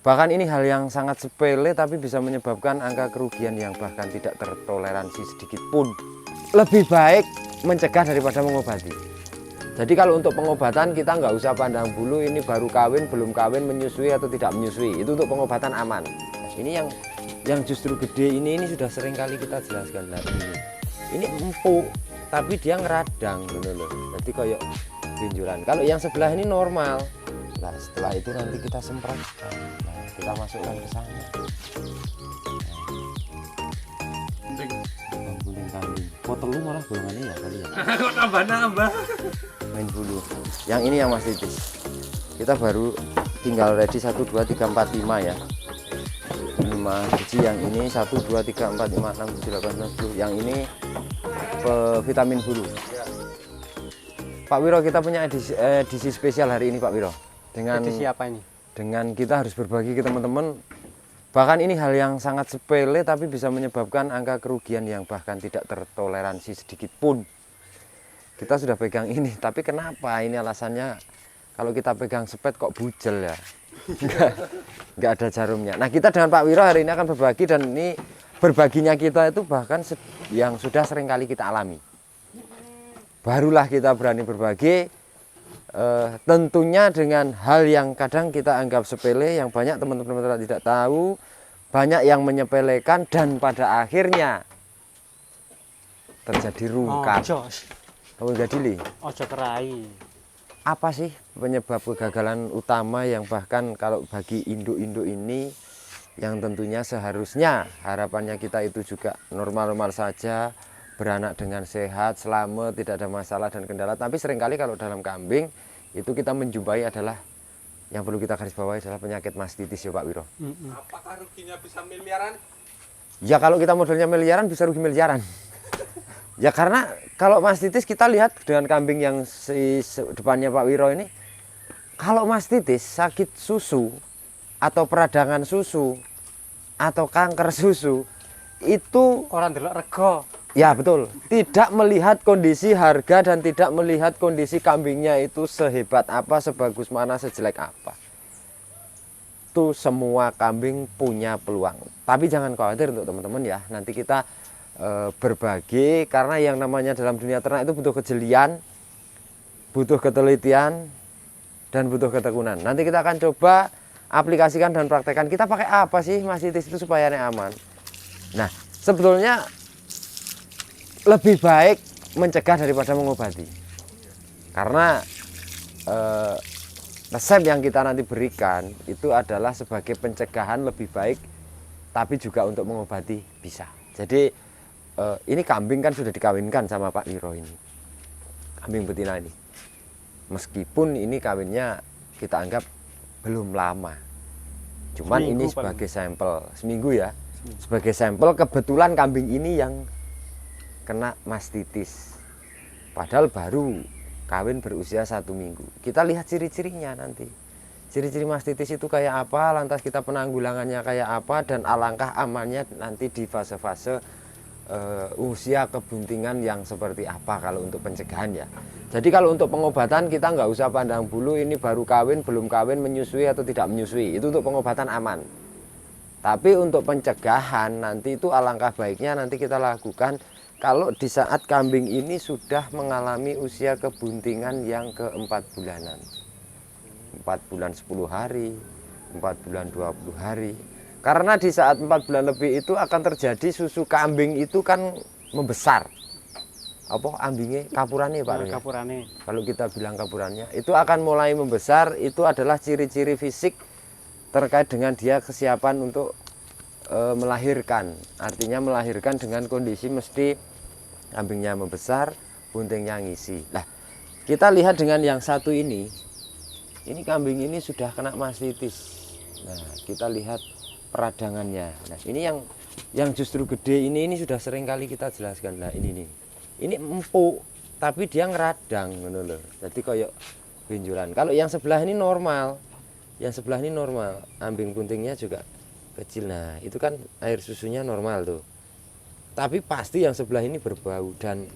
Bahkan ini hal yang sangat sepele tapi bisa menyebabkan angka kerugian yang bahkan tidak tertoleransi sedikit pun. Lebih baik mencegah daripada mengobati. Jadi kalau untuk pengobatan kita nggak usah pandang bulu ini baru kawin, belum kawin, menyusui atau tidak menyusui. Itu untuk pengobatan aman. Nah, ini yang justru gede ini sudah sering kali kita jelaskan. Nah, ini empuk tapi dia ngeradang gitu loh. Jadi kayak benjolan. Kalau yang sebelah ini normal. Nah, setelah itu nanti kita semprotkan. Nah, kita masukkan ke sana. Guling kambing. Potong lu malah golongannya ya kali ya. Kok nambah-nambah. Main bulu. Yang ini yang Mas Titis. Kita baru tinggal ready 1 2 3 4 5 ya. 5 biji yang ini 1 2 3 4 5 6 7 8 9 10. Yang ini vitamin bulu. Pak Wiro, kita punya edisi spesial hari ini Pak Wiro. Dengan edisi apa ini? Dengan kita harus berbagi ke teman-teman. Bahkan ini hal yang sangat sepele tapi bisa menyebabkan angka kerugian yang bahkan tidak tertoleransi sedikit pun. Kita sudah pegang ini, tapi kenapa ini alasannya kalau kita pegang sepet kok bujel ya? Nggak ada jarumnya. Nah, kita dengan Pak Wiro hari ini akan berbagi, dan ini berbaginya kita itu bahkan yang sudah sering kali kita alami. Barulah kita berani berbagi, tentunya dengan hal yang kadang kita anggap sepele, yang banyak teman-teman tidak tahu, banyak yang menyepelekan, dan pada akhirnya terjadi rungkat. Oh, jadi li. Ojo kerai. Apa sih penyebab kegagalan utama yang bahkan kalau bagi induk-induk ini yang tentunya seharusnya harapannya kita itu juga normal-normal saja, beranak dengan sehat, selamat, tidak ada masalah dan kendala. Tapi seringkali kalau dalam kambing itu kita menjumpai adalah yang perlu kita garis bawahi adalah penyakit mastitis ya Pak Wiro. Apakah ruginya bisa miliaran? Ya kalau kita modelnya miliaran bisa rugi miliaran. Ya karena kalau mastitis kita lihat dengan kambing yang depannya Pak Wiro ini, kalau mastitis sakit susu atau peradangan susu atau kanker susu itu Orang delok rego. ya betul, tidak melihat kondisi harga dan tidak melihat kondisi kambingnya itu sehebat apa, sebagus mana, sejelek apa. Itu semua kambing punya peluang. Tapi jangan khawatir untuk teman-teman ya, nanti kita berbagi, karena yang namanya dalam dunia ternak itu butuh kejelian, butuh ketelitian, dan butuh ketekunan. Nanti kita akan coba aplikasikan dan praktekkan. Kita pakai apa sih mastitis itu supaya aman. Nah, sebetulnya lebih baik mencegah daripada mengobati. Karena resep yang kita nanti berikan itu adalah sebagai pencegahan lebih baik, tapi juga untuk mengobati bisa. Jadi ini kambing kan sudah dikawinkan sama Pak Wiro ini, kambing betina ini. Meskipun ini kawinnya kita anggap belum lama, cuman seminggu ini sebagai sampel, seminggu ya, sebagai sampel. Kebetulan kambing ini yang kena mastitis, padahal baru kawin berusia 1 minggu. Kita lihat ciri-cirinya nanti, ciri-ciri mastitis itu kayak apa, lantas kita penanggulangannya kayak apa, dan alangkah amannya nanti di fase-fase usia kebuntingan yang seperti apa kalau untuk pencegahan ya. Jadi kalau untuk pengobatan kita nggak usah pandang bulu ini baru kawin, belum kawin, menyusui atau tidak menyusui. Itu untuk pengobatan aman. Tapi untuk pencegahan nanti itu alangkah baiknya nanti kita lakukan kalau di saat kambing ini sudah mengalami usia kebuntingan yang ke-4 bulanan. 4 bulan 10 hari, 4 bulan 20 hari. Karena di saat 4 bulan lebih itu akan terjadi susu kambing itu kan membesar. Apa ambingnya, kapurannya Pak? Kapurannya. Kalau kita bilang kapurannya, itu akan mulai membesar. Itu adalah ciri-ciri fisik terkait dengan dia kesiapan untuk melahirkan. Artinya melahirkan dengan kondisi mesti kambingnya membesar, buntingnya ngisi. Nah, kita lihat dengan yang satu ini kambing ini sudah kena mastitis. Nah, kita lihat peradangannya. Nah, ini yang justru gede ini sudah sering kali kita jelaskan. Nah, ini nih. Ini empuk tapi dia ngeradang ngono lho. Jadi kayak benjolan. Kalau yang sebelah ini normal. Yang sebelah ini normal. Ambing buntingnya juga kecil. Nah, itu kan air susunya normal tuh. Tapi pasti yang sebelah ini berbau dan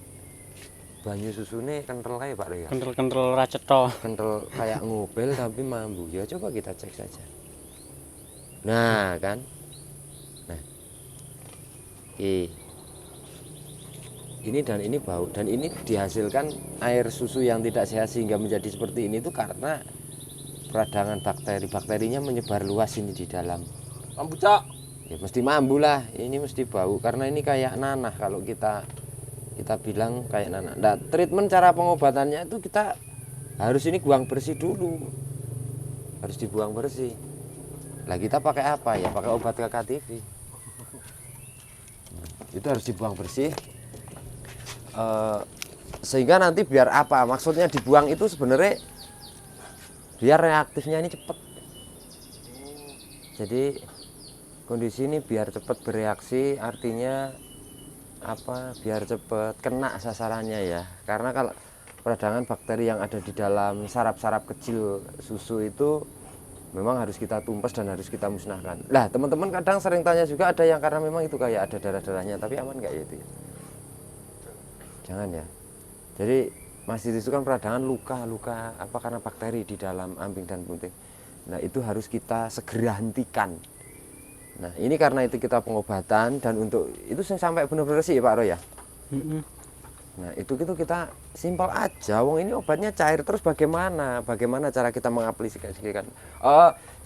banyu susunya kental kayak Pak ya. Kental-kental racet toh. Kental kayak ngobel tapi mambu. Ya coba kita cek saja. Nah, kan. Nah, ini dan ini bau dan ini dihasilkan air susu yang tidak sehat sehingga menjadi seperti ini itu karena peradangan bakteri-bakterinya menyebar luas ini di dalam. Mambu cok. Ya mesti mambu lah, ini mesti bau karena ini kayak nanah kalau kita bilang kayak nanah. Nah, treatment cara pengobatannya itu kita harus ini buang bersih dulu. Harus dibuang bersih. Lah kita pakai apa ya? Pakai obat KKTV. Itu harus dibuang bersih. Sehingga nanti biar apa? Maksudnya dibuang itu sebenarnya biar reaktifnya ini cepat. Jadi kondisi ini biar cepat bereaksi, artinya apa? Biar cepat kena sasarannya ya. Karena kalau peradangan bakteri yang ada di dalam saraf-saraf kecil susu itu memang harus kita tumpes dan harus kita musnahkan. Lah teman-teman kadang sering tanya juga ada yang karena memang itu kayak ada darah-darahnya, tapi aman nggak ya itu ya? Jangan ya. Jadi mastitis itu kan peradangan luka apa karena bakteri di dalam ambing dan punting. Nah itu harus kita segera hentikan. Nah ini karena itu kita pengobatan dan untuk itu sampai benar-benar sih Pak Roy ya. Nah itu kita simpel aja. Wong ini obatnya cair terus bagaimana cara kita mengaplikasikan?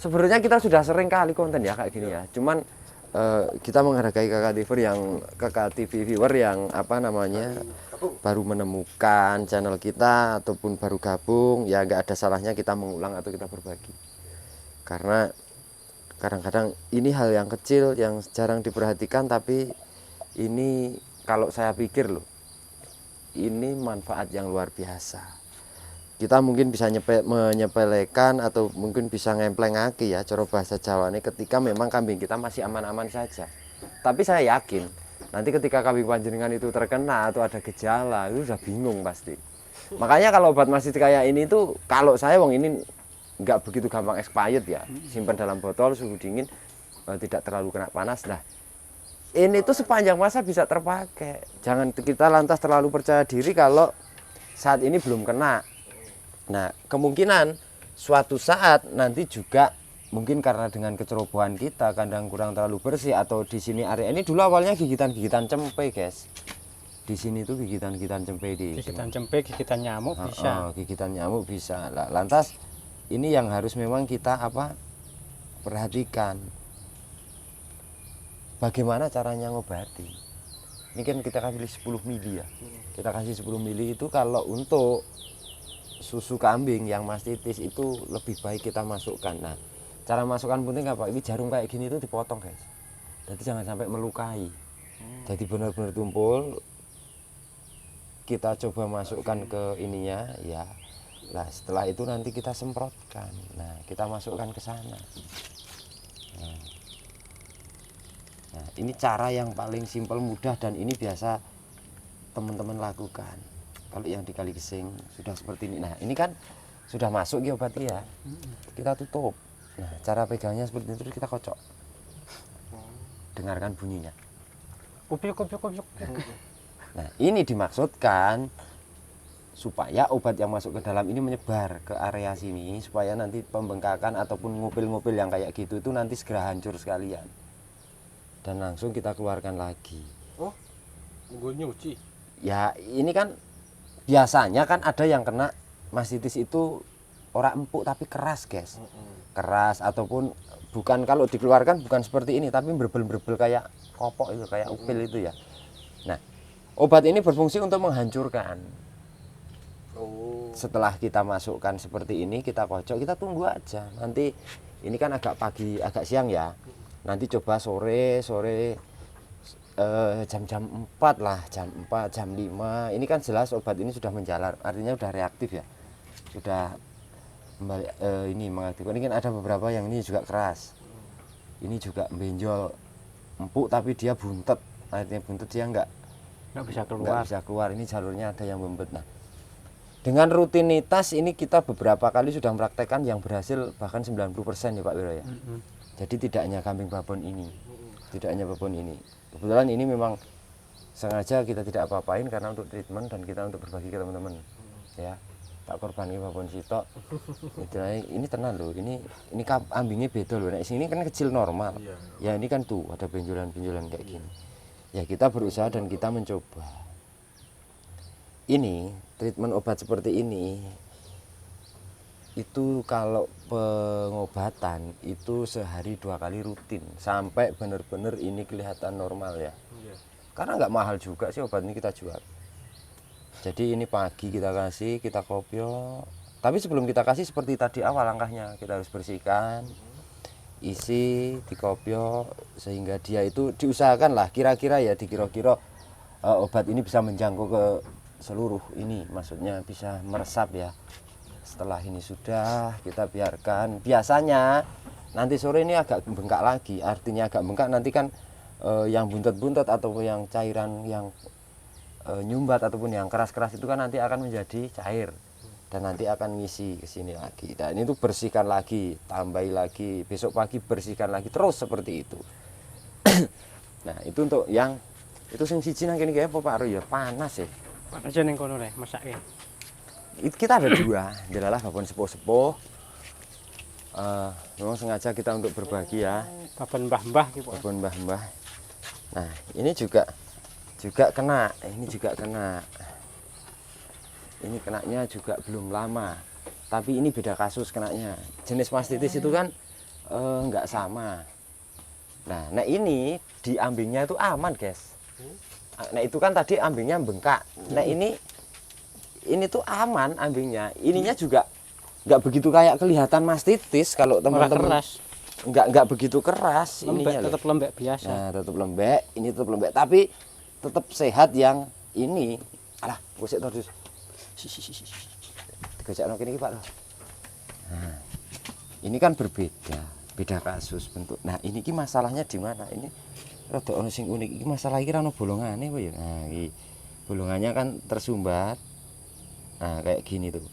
Sebenarnya kita sudah sering kali konten ya kayak gini ya. Cuman kita menghargai kakak TV viewer yang apa namanya baru menemukan channel kita ataupun baru gabung ya nggak ada salahnya kita mengulang atau kita berbagi karena kadang-kadang ini hal yang kecil yang jarang diperhatikan tapi ini kalau saya pikir loh ini manfaat yang luar biasa. Kita mungkin bisa menyepelekan atau mungkin bisa ngempleng aki ya cara bahasa Jawa ini ketika memang kambing kita masih aman-aman saja. Tapi saya yakin nanti ketika kambing panjenengan itu terkena atau ada gejala itu sudah bingung pasti. Makanya kalau obat mastitis kayak ini tuh kalau saya wong ini nggak begitu gampang expired ya. Simpan dalam botol suhu dingin tidak terlalu kena panas. Nah ini tuh sepanjang masa bisa terpakai. Jangan kita lantas terlalu percaya diri kalau saat ini belum kena. Nah, kemungkinan suatu saat nanti juga mungkin karena dengan kecerobohan kita kandang kurang terlalu bersih atau di sini area ini dulu awalnya gigitan-gigitan cempe, guys. Di sini tuh gigitan-gigitan cempe di gigitan cempe, gigitan nyamuk bisa. Gigitan nyamuk bisa. Lah, lantas ini yang harus memang kita perhatikan. Bagaimana caranya ngobati? Ini kan kita kasih 10 mili ya. Kita kasih 10 mili itu kalau untuk susu kambing yang mastitis itu lebih baik kita masukkan. Nah, cara masukkan penting apa? Ini jarum kayak gini itu dipotong, guys. Jadi jangan sampai melukai. Jadi benar-benar tumpul. Kita coba masukkan ke ininya ya. Nah, setelah itu nanti kita semprotkan. Nah, kita masukkan ke sana. Nah, ini cara yang paling simpel, mudah dan ini biasa teman-teman lakukan. Kalau yang di Kali Gesing sudah seperti ini. Nah, ini kan sudah masuk ya obatnya ya. Kita tutup. Nah, cara pegangnya seperti itu terus kita kocok. Dengarkan bunyinya. Kupiuk. Nah, ini dimaksudkan supaya obat yang masuk ke dalam ini menyebar ke area sini supaya nanti pembengkakan ataupun ngupil-ngupil yang kayak gitu itu nanti segera hancur sekalian. Dan langsung kita keluarkan lagi. Oh, gue nyuci. Ya ini kan biasanya kan ada yang kena mastitis itu orang empuk tapi keras, guys. Keras ataupun bukan kalau dikeluarkan bukan seperti ini tapi berbel-berbel kayak kopok itu, kayak upil itu ya. Nah, obat ini berfungsi untuk menghancurkan. Setelah kita masukkan seperti ini, kita kocok, kita tunggu aja. Nanti ini kan agak pagi, agak siang ya. Nanti coba sore jam-jam 4 lah, jam 4, jam 5. Ini kan jelas obat ini sudah menjalar, artinya sudah reaktif ya. Sudah kembali ini mengaktifkan. Ini kan ada beberapa yang ini juga keras. Ini juga benjol empuk tapi dia buntet. Artinya buntet dia nggak bisa keluar. Ini jalurnya ada yang membet. Nah, dengan rutinitas ini kita beberapa kali sudah mempraktekkan yang berhasil bahkan 90% ya Pak Wiro ya. Jadi tidak hanya kambing babon ini. Tidak hanya babon ini. Kebetulan ini memang sengaja kita tidak apa-apain karena untuk treatment dan kita untuk berbagi ke teman-teman. Ya. tak korbanke babon sitok. Ini tenan loh, ini ambingnya beda loh. Nah, sini kan kecil normal. Iya. Ya ini kan tuh ada benjolan-benjolan kayak gini. Ya kita berusaha dan kita mencoba. Ini treatment obat seperti ini itu kalau pengobatan itu sehari 2 kali rutin sampai benar-benar ini kelihatan normal ya. Iya. Karena nggak mahal juga sih obat ini kita jual. Jadi ini pagi kita kasih, kita kopio. Tapi sebelum kita kasih seperti tadi awal langkahnya, kita harus bersihkan, isi, dikopio sehingga dia itu diusahakan lah kira-kira ya dikira-kira obat ini bisa menjangkau ke seluruh ini, maksudnya bisa meresap ya. Setelah ini sudah kita biarkan. Biasanya nanti sore ini agak bengkak lagi, artinya agak bengkak nanti kan yang buntet-buntet atau yang cairan yang nyumbat ataupun yang keras-keras itu kan nanti akan menjadi cair dan nanti akan ngisi ke sini lagi. Dan ini tuh bersihkan lagi, tambahi lagi, besok pagi bersihkan lagi, terus seperti itu. Nah, itu untuk yang itu sing siji nang kene kayak apa Pak Ro ya panas ya. Pak aja ning kono le masake. Itu kita ada dua, jelalah babon sepuh-sepuh. Memang sengaja kita untuk berbagi ya, Babon mbah-mbah ki, Pak. babon mbah-mbah. Nah, ini juga kena, ini juga kena. Ini kenanya juga belum lama, tapi ini beda kasus kenanya. Jenis mastitis itu kan nggak sama. Nah ini di ambingnya itu aman guys. Nah itu kan tadi ambingnya bengkak. Nah ini tuh aman ambingnya. Ininya juga nggak begitu kayak kelihatan mastitis kalau teman-teman. Keras. Nggak begitu keras. Lembek, ininya loh. tetap lembek biasa. Nah tetap lembek, ini tetap lembek, tapi tetap sehat yang ini. Alah, gosek terus. Digocekno kene iki Pak. Nah, ini kan beda kasus bentuk. Nah, ini ki masalahnya di mana? Ini rada ono sing unik. Iki masalah iki ra ono bolongane apa ya? Nah, iki bolongannya kan tersumbat. Nah, kayak gini tuh.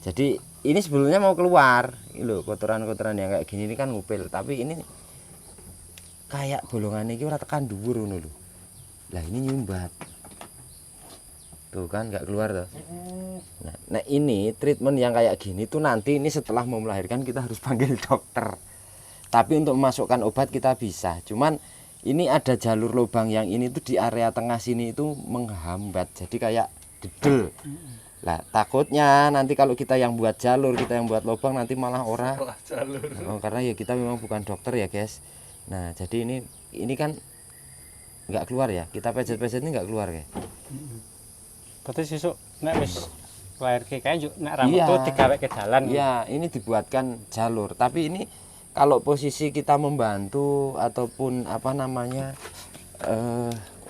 Jadi, ini sebelumnya mau keluar. Ini loh, kotoran-kotoran yang kayak gini ini kan ngupil, tapi ini kayak bolongannya iki ora tekan dhuwur ngono lho. Lah ini nyumbat tuh kan nggak keluar tuh. Nah ini treatment yang kayak gini tuh nanti ini setelah mau melahirkan kita harus panggil dokter, tapi untuk memasukkan obat kita bisa, cuman ini ada jalur lubang yang ini tuh di area tengah sini itu menghambat jadi kayak dedel. Lah takutnya nanti kalau kita yang buat jalur, kita yang buat lubang nanti malah ora karena ya kita memang bukan dokter ya guys. Nah jadi ini kan nggak keluar ya, kita pejet-pejet ini nggak keluar ya. Berarti sesuk nek wis lairke kae njuk nek rambut tuh digawe ke dalan. Iya, ini dibuatkan jalur, tapi ini kalau posisi kita membantu ataupun apa namanya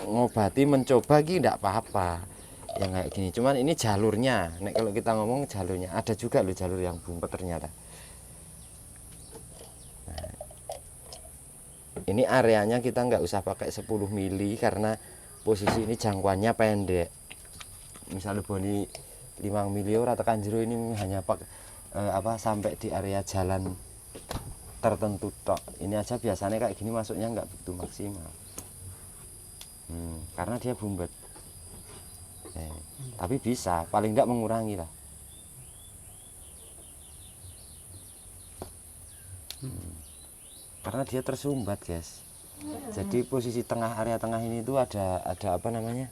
ngobati mencoba gitu enggak apa-apa. Yang kayak gini, cuman ini jalurnya. Nek kalau kita ngomong jalurnya, ada juga loh jalur yang bumpet ternyata. Ini areanya kita nggak usah pakai 10 mili karena posisi ini jangkauannya pendek. Misalnya boni 5 mili ora tekan jero, ini hanya pakai sampai di area jalan tertentu tok. Ini aja biasanya kayak gini masuknya nggak begitu maksimal. Karena dia bumbet. Tapi bisa, paling nggak mengurangi lah. Karena dia tersumbat guys, jadi posisi tengah, area tengah ini tuh ada apa namanya,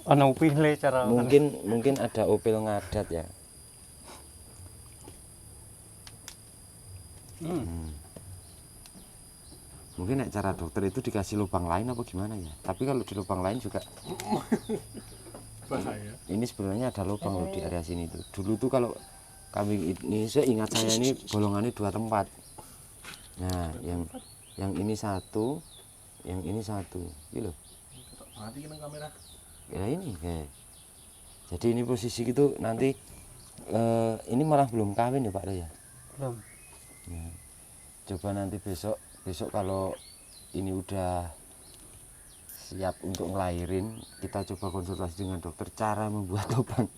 Ana upile cara mungkin ada opil ngadat ya. Mungkin cara dokter itu dikasih lubang lain apa gimana ya, tapi kalau di lubang lain juga bahaya. ini sebenarnya ada lubang loh di area sini tuh. Dulu tuh kalau kambing ini, saya ingat saya ini bolongannya 2 tempat. Nah, yang ini satu, yang ini satu, ini loh. Mati kan kamera. Ya ini kayak. Jadi ini posisi gitu nanti ini malah belum kawin ya Pak ya. belum. Ya. Coba nanti besok kalau ini udah siap untuk ngelahirin, kita coba konsultasi dengan dokter cara membuat lubang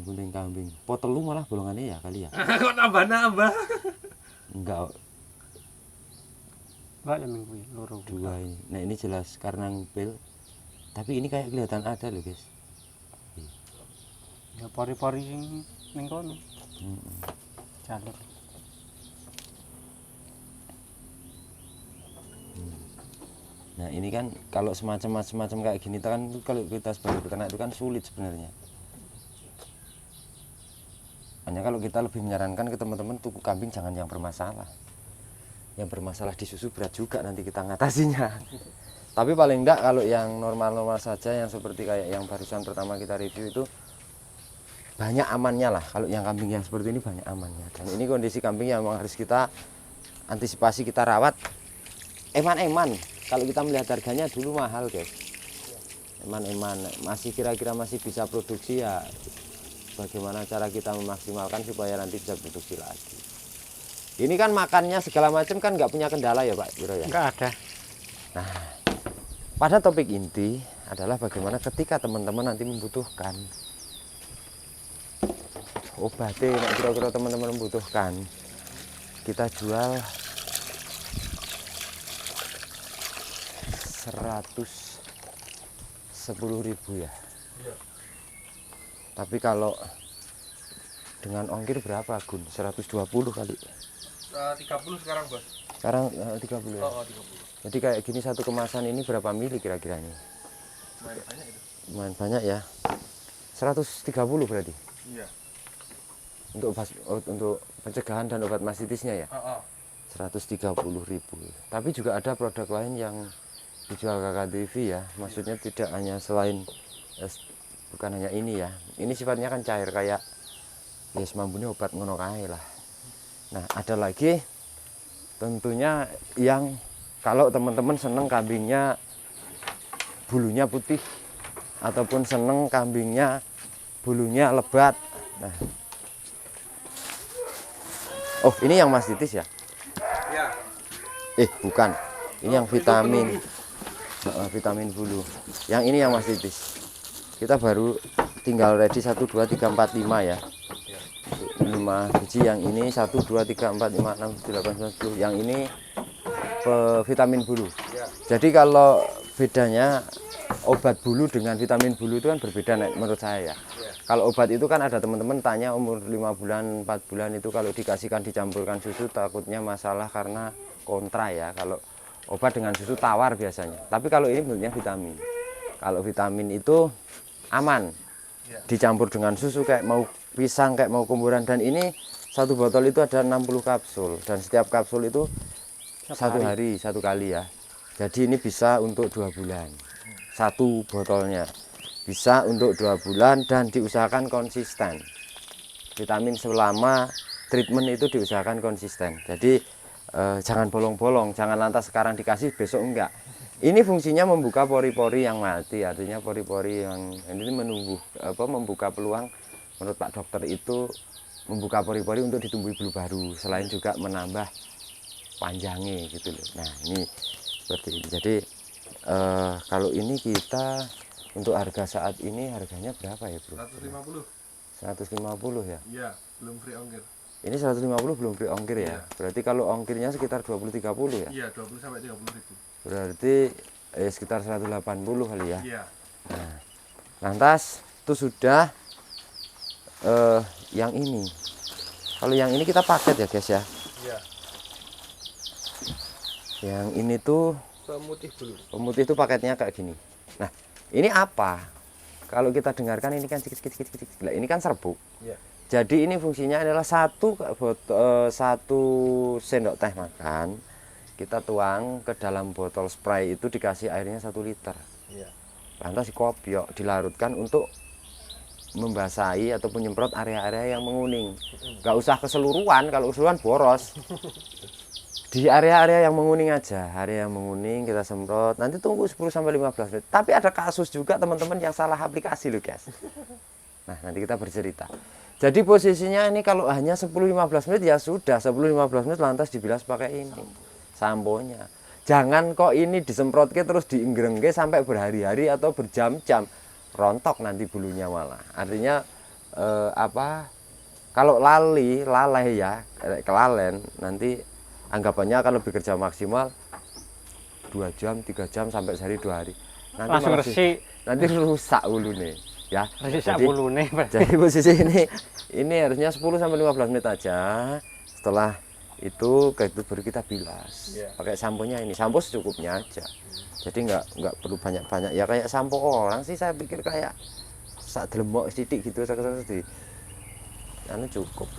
bunting kambing. Potelu malah bolongannya ya kali ya. Kok nambah-nambah? Enggak, Mbak ya minggu loro. 2 ini. Nah ini jelas karena ngupil, tapi ini kayak kelihatan ada loh guys. Ya pori-pori sing ning kono. Jalur. Nah ini kan kalau semacam kayak gini kan kalau kita sebagai peternak itu kan sulit sebenarnya. Hanya kalau kita lebih menyarankan ke teman-teman tuku kambing jangan yang bermasalah. Yang bermasalah di susu berat juga nanti kita ngatasinya. Tapi paling enggak kalau yang normal-normal saja yang seperti kayak yang barusan pertama kita review itu banyak amannya lah. Kalau yang kambing yang seperti ini banyak amannya. Dan ini kondisi kambing yang memang harus kita antisipasi, kita rawat. Eman-eman. Kalau kita melihat harganya dulu mahal guys. Eman-eman. Masih kira-kira masih bisa produksi ya. Bagaimana cara kita memaksimalkan supaya nanti bisa produksi lagi. Ini kan makannya segala macam kan nggak punya kendala ya Pak Wiro ya? Nggak ada. Nah, pada topik inti adalah bagaimana ketika teman-teman nanti membutuhkan obatnya, kira-kira teman-teman membutuhkan, kita jual 110.000 ya. Tapi kalau dengan ongkir berapa Gun? 120 kali. 30 sekarang bos. Sekarang 30 ya. Oh, 30. Jadi kayak gini satu kemasan ini berapa mili kira-kira nih? Lumayan banyak itu. Lumayan banyak ya. 130 berarti. Iya. Untuk pencegahan dan obat mastitisnya ya. 130.000. Tapi juga ada produk lain yang dijual Kakak TV ya. Maksudnya tidak hanya selain bukan hanya ini ya. Ini sifatnya kan cair kayak ya semampunya obat ngono kae lah. Nah, ada lagi tentunya yang kalau teman-teman seneng kambingnya bulunya putih ataupun seneng kambingnya bulunya lebat. Nah. Oh, ini yang mastitis ya? Iya. Bukan. Ini yang vitamin. Vitamin bulu. Yang ini yang mastitis. Kita baru tinggal ready 1 2 3 4 5 ya. 5 biji yang ini 1 2 3 4 5 6 7 8 9 10. Yang ini vitamin bulu. Jadi kalau bedanya obat bulu dengan vitamin bulu itu kan berbeda menurut saya ya. Kalau obat itu kan ada teman-teman tanya umur 5 bulan 4 bulan itu kalau dikasihkan dicampurkan susu takutnya masalah karena kontra ya. Kalau obat dengan susu tawar biasanya. Tapi kalau ini bentuknya vitamin. Kalau vitamin itu aman. Dicampur dengan susu kayak mau pisang kayak mau kumburan dan ini satu botol itu ada 60 kapsul dan setiap kapsul itu satu hari satu kali ya. Jadi ini bisa untuk 2 bulan. Satu botolnya bisa untuk 2 bulan dan diusahakan konsisten. Vitamin selama treatment itu diusahakan konsisten. Jadi jangan bolong-bolong, jangan lantas sekarang dikasih besok enggak. Ini fungsinya membuka pori-pori yang mati, artinya pori-pori yang ini membuka peluang menurut Pak Dokter itu membuka pori-pori untuk ditumbuhi bulu baru, selain juga menambah panjangnya gitu loh. Nah, ini seperti ini. Jadi kalau ini kita untuk harga saat ini harganya berapa ya, Bro? 150. 150 ya? Iya, belum free ongkir. Ini 150 belum free ongkir ya? Iya. Berarti kalau ongkirnya sekitar 20-30 ya? Iya, 20 sampai 30.000. Berarti sekitar 180 kali ya? Iya. Nah, lantas itu sudah yang ini. Kalau yang ini kita paket ya guys ya? Iya. Yang ini tuh Pemutih bulu. pemutih itu paketnya kayak gini. Nah, ini apa? Kalau kita dengarkan ini kan sedikit. Nah, ini kan serbuk. Iya. Jadi ini fungsinya adalah satu sendok teh makan kita tuang ke dalam botol spray itu dikasih airnya 1 liter. Iya. Lantas dikopiok, dilarutkan untuk membasahi atau menyemprot area-area yang menguning. Nggak usah keseluruhan, kalau keseluruhan boros. Di area-area yang menguning aja, area yang menguning kita semprot. Nanti tunggu 10-15 menit. Tapi ada kasus juga teman-teman yang salah aplikasi loh guys. Nah, nanti kita bercerita. Jadi posisinya ini kalau hanya 10-15 menit ya sudah 10-15 menit lantas dibilas pakai ini samponya. Jangan kok ini disemprotke terus diingrengke sampai berhari-hari atau berjam-jam. Rontok nanti bulunya malah. Artinya kalau lalai ya, kelalen nanti anggapannya akan lebih kerja maksimal 2 jam, 3 jam sampai sehari 2 hari. Nanti Langsung resik. nanti rusak ulu nih. ya. Masih sak bulune. Jadi posisi ini harusnya 10 sampai 15 menit aja. Setelah itu baru kita bilas. Iya. Pakai samponya ini, sampo secukupnya aja. Jadi nggak perlu banyak-banyak. Ya kayak sampo orang sih, saya pikir kayak sak delemok sidik gitu di anu cukup.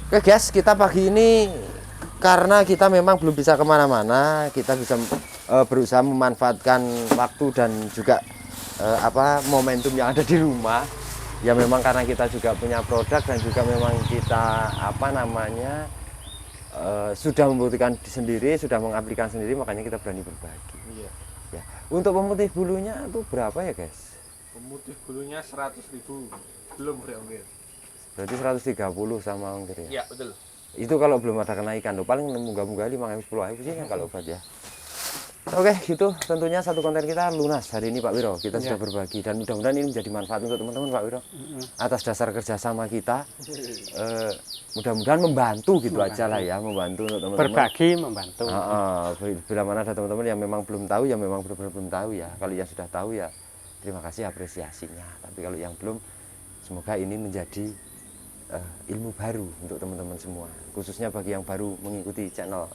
Oke guys, kita pagi ini karena kita memang belum bisa kemana-mana, kita bisa berusaha memanfaatkan waktu dan juga momentum yang ada di rumah. Ya memang karena kita juga punya produk dan juga memang kita sudah membuktikan sendiri, sudah mengaplikasikan sendiri, makanya kita berani berbagi. Iya. Ya. Untuk pemutih bulunya itu berapa ya guys? Pemutih bulunya 100.000 belum free ongkir. Berarti 130 sama ongkir ya? Iya betul. Itu kalau belum ada kenaikan loh, paling munggah-munggah 5.000 10.000 sih kan kalau obat ya. Oke, gitu tentunya satu konten kita lunas hari ini Pak Wiro. Kita sudah berbagi dan mudah-mudahan ini menjadi manfaat untuk teman-teman Pak Wiro. Atas dasar kerjasama kita, mudah-mudahan membantu gitu aja lah ya, membantu untuk teman-teman. Berbagi membantu. Bila mana ada teman-teman yang memang belum tahu, ya memang benar-benar belum tahu ya. Kalau yang sudah tahu ya terima kasih apresiasinya. Tapi kalau yang belum, semoga ini menjadi ilmu baru untuk teman-teman semua. Khususnya bagi yang baru mengikuti channel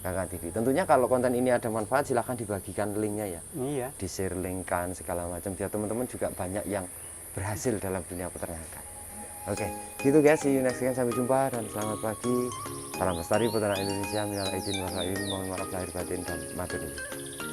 Kakak TV. Tentunya kalau konten ini ada manfaat, silahkan dibagikan linknya ya. Iya. Di-share linkkan segala macam biar teman-teman juga banyak yang berhasil dalam dunia peternakan. Oke, gitu guys, see you next time, sampai jumpa dan selamat pagi. Salam lestari peternak Indonesia, minal aidin wal faizin, mohon maaf lahir batin dan matur nuwun.